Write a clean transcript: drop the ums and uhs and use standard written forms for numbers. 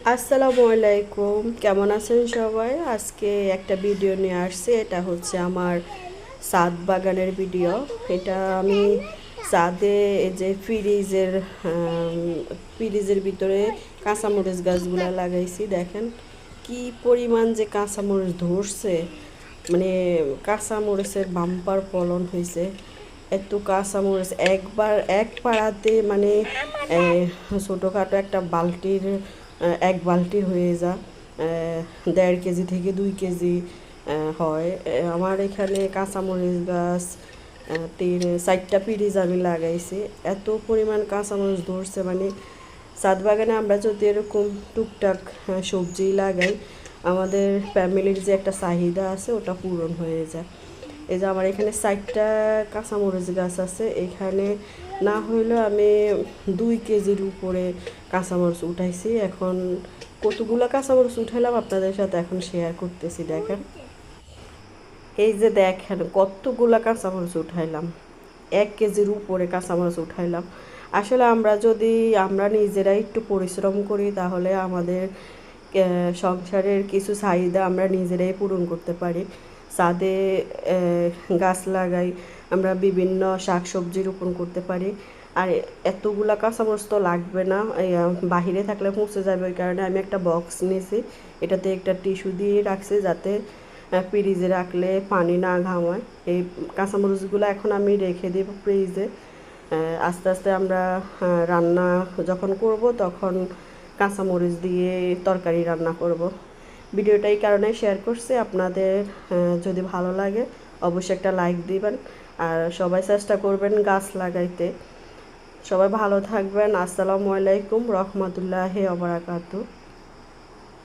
আসসালামু আলাইকুম, কেমন আছেন সবাই? আজকে একটা ভিডিও নিয়ে আসছি। এটা হচ্ছে আমার ছাদ বাগানের ভিডিও। এটা আমি ছাদে এই যে ফ্রিজের ভিতরে কাঁচামরিচ গাছগুলা লাগাইছি। দেখেন কি পরিমাণ যে কাঁচামরিচ ধরছে, মানে কাঁচামরিচের বাম্পার ফলন হয়েছে। এত কাঁচামরিচ একবার এক পাড়াতে মানে ছোটোখাটো একটা বালতির এক বালতি হয়ে যা 1.5 কেজি থেকে 2 কেজি হয়। আমার এখানে কাঁচামরিচ গাছ 4টা পিরিজ আমি লাগাইছি। এত পরিমাণ কাঁচামরিচ ধরছে, মানে ছাদ বাগানে আমরা যদি এরকম টুকটাক সবজি লাগাই, আমাদের ফ্যামিলির যে একটা চাহিদা আছে ওটা পূরণ হয়ে যায়। এই যে আমার এখানে 4টা কাঁচামরিচ গাছ আছে। এখানে না হইলেও আমি 2 কেজির উপরে কাঁচামরিচ উঠাইছি। এখন কতগুলো কাঁচামরিচ উঠাইলাম আপনাদের সাথে এখন শেয়ার করতেছি। দেখেন, এই যে দেখেন কতগুলা কাঁচামরিচ উঠাইলাম, 1 কেজির উপরে কাঁচামরিচ উঠাইলাম। আসলে আমরা নিজেরাই একটু পরিশ্রম করি, তাহলে আমাদের সংসারের কিছু চাহিদা আমরা নিজেরাই পূরণ করতে পারি। ছাদে গাছ লাগাই, আমরা বিভিন্ন শাক সবজি রোপণ করতে পারি। আর এতগুলা কাঁচামরিচ তো লাগবে না, বাহিরে থাকলে পচে যাবে। ওই কারণে আমি একটা বক্স নিয়েছি, এটাতে একটা টিস্যু দিয়ে রাখছি যাতে ফ্রিজে রাখলে পানি না ঘামায়। এই কাঁচামরিচগুলো এখন আমি রেখে দেব ফ্রিজে। আস্তে আস্তে আমরা রান্না যখন করব তখন কাঁচামরিচ দিয়ে তরকারি রান্না করব। ভিডিওটা এই কারণে শেয়ার করছি, আপনাদের যদি ভালো লাগে অবশ্যই একটা লাইক দিবেন। আর সবাই চেষ্টা করবেন গাছ লাগাইতে। সবাই ভালো থাকবেন। আসসালামু আলাইকুম রহমতুল্লাহি ওয়া বারাকাতুহু।